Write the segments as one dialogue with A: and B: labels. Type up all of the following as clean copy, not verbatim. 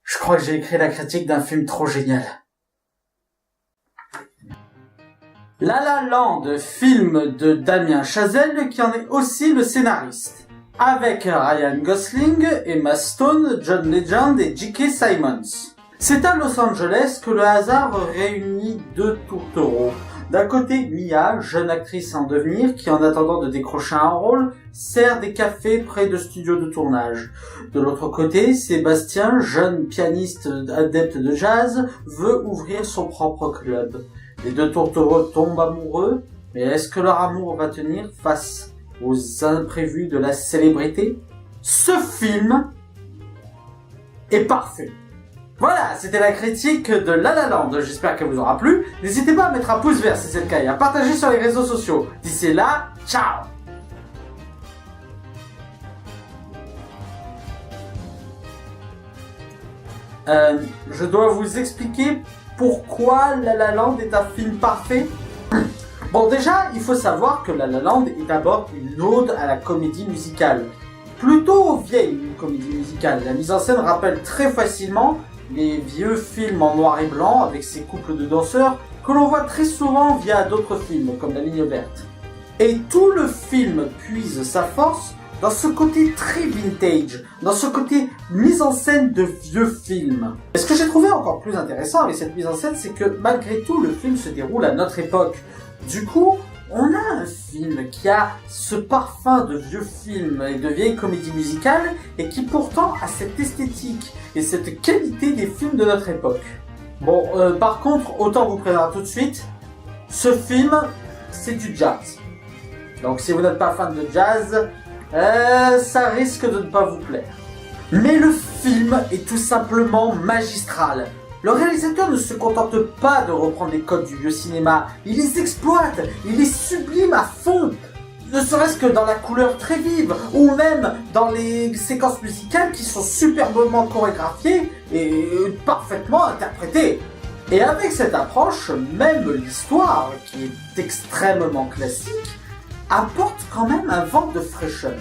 A: Je crois que j'ai écrit la critique d'un film trop génial. La La Land, film de Damien Chazelle, qui en est aussi le scénariste. Avec Ryan Gosling, Emma Stone, John Legend et J.K. Simmons. C'est à Los Angeles que le hasard réunit deux tourtereaux. D'un côté, Mia, jeune actrice en devenir, qui en attendant de décrocher un rôle, sert des cafés près de studios de tournage. De l'autre côté, Sébastien, jeune pianiste adepte de jazz, veut ouvrir son propre club. Les deux tourtereaux tombent amoureux, mais est-ce que leur amour va tenir face aux imprévus de la célébrité? Ce film est parfait. Voilà, c'était la critique de La La Land, j'espère qu'elle vous aura plu. N'hésitez pas à mettre un pouce vert si c'est le cas et à partager sur les réseaux sociaux. D'ici là, ciao! Je dois vous expliquer pourquoi La La Land est un film parfait. Bon, déjà, il faut savoir que La La Land est d'abord une ode à la comédie musicale. Plutôt vieille comédie musicale. La mise en scène rappelle très facilement les vieux films en noir et blanc avec ces couples de danseurs que l'on voit très souvent via d'autres films comme La Ligne verte. Et tout le film puise sa force dans ce côté très vintage, dans ce côté mise en scène de vieux films. Et ce que j'ai trouvé encore plus intéressant avec cette mise en scène, c'est que malgré tout, le film se déroule à notre époque. Du coup, on a un film qui a ce parfum de vieux films et de vieilles comédies musicales et qui pourtant a cette esthétique et cette qualité des films de notre époque. Bon, par contre, autant vous prévenir tout de suite, ce film, c'est du jazz. Donc si vous n'êtes pas fan de jazz, ça risque de ne pas vous plaire. Mais le film est tout simplement magistral. Le réalisateur ne se contente pas de reprendre les codes du vieux cinéma, il les exploite, il les sublime à fond. Ne serait-ce que dans la couleur très vive, ou même dans les séquences musicales qui sont superbement chorégraphiées et parfaitement interprétées. Et avec cette approche, même l'histoire, qui est extrêmement classique, apporte quand même un vent de fraîcheur.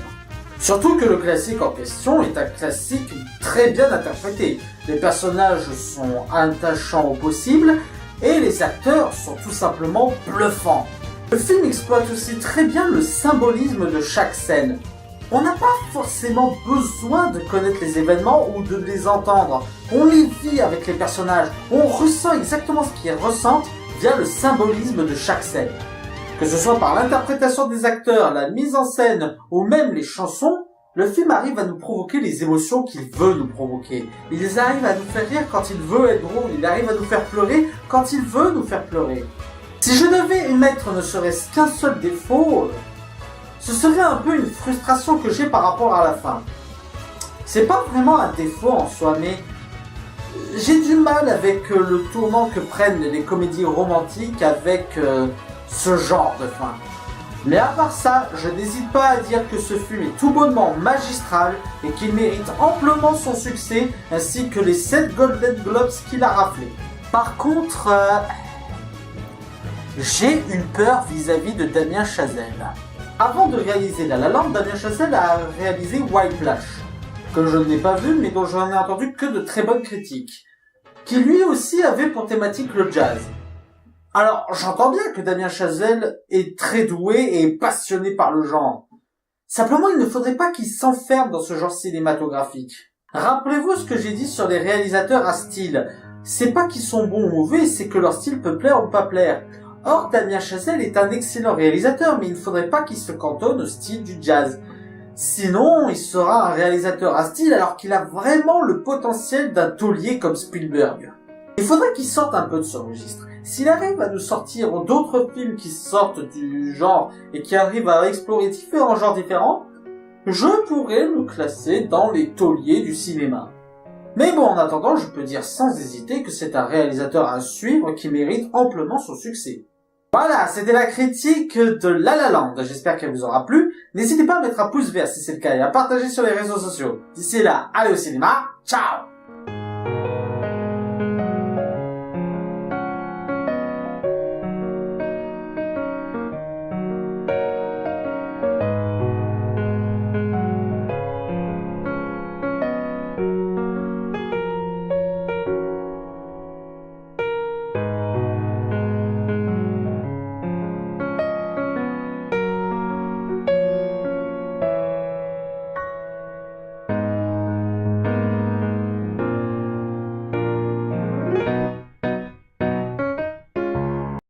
A: Surtout que le classique en question est un classique très bien interprété. Les personnages sont attachants au possible et les acteurs sont tout simplement bluffants. Le film exploite aussi très bien le symbolisme de chaque scène. On n'a pas forcément besoin de connaître les événements ou de les entendre. On les vit avec les personnages, on ressent exactement ce qu'ils ressentent via le symbolisme de chaque scène. Que ce soit par l'interprétation des acteurs, la mise en scène ou même les chansons, le film arrive à nous provoquer les émotions qu'il veut nous provoquer. Il arrive à nous faire rire quand il veut être drôle, il arrive à nous faire pleurer quand il veut nous faire pleurer. Si je devais émettre ne serait-ce qu'un seul défaut, ce serait un peu une frustration que j'ai par rapport à la fin. C'est pas vraiment un défaut en soi, mais j'ai du mal avec le tournant que prennent les comédies romantiques avec ce genre de fin. Mais à part ça, je n'hésite pas à dire que ce film est tout bonnement magistral et qu'il mérite amplement son succès ainsi que les 7 Golden Globes qu'il a raflés. Par contre, j'ai une peur vis-à-vis de Damien Chazelle. Avant de réaliser La La Land, Damien Chazelle a réalisé Whiplash, que je n'ai pas vu mais dont je n'en ai entendu que de très bonnes critiques, qui lui aussi avait pour thématique le jazz. Alors, j'entends bien que Damien Chazelle est très doué et passionné par le genre. Simplement, il ne faudrait pas qu'il s'enferme dans ce genre cinématographique. Rappelez-vous ce que j'ai dit sur les réalisateurs à style. C'est pas qu'ils sont bons ou mauvais, c'est que leur style peut plaire ou pas plaire. Or, Damien Chazelle est un excellent réalisateur, mais il ne faudrait pas qu'il se cantonne au style du jazz. Sinon, il sera un réalisateur à style alors qu'il a vraiment le potentiel d'un taulier comme Spielberg. Il faudrait qu'il sorte un peu de ce registre. S'il arrive à nous sortir d'autres films qui sortent du genre et qui arrivent à explorer différents genres différents, je pourrais le classer dans les tauliers du cinéma. Mais bon, en attendant, je peux dire sans hésiter que c'est un réalisateur à suivre qui mérite amplement son succès. Voilà, c'était la critique de La La Land. J'espère qu'elle vous aura plu. N'hésitez pas à mettre un pouce vert si c'est le cas et à partager sur les réseaux sociaux. D'ici là, allez au cinéma. Ciao!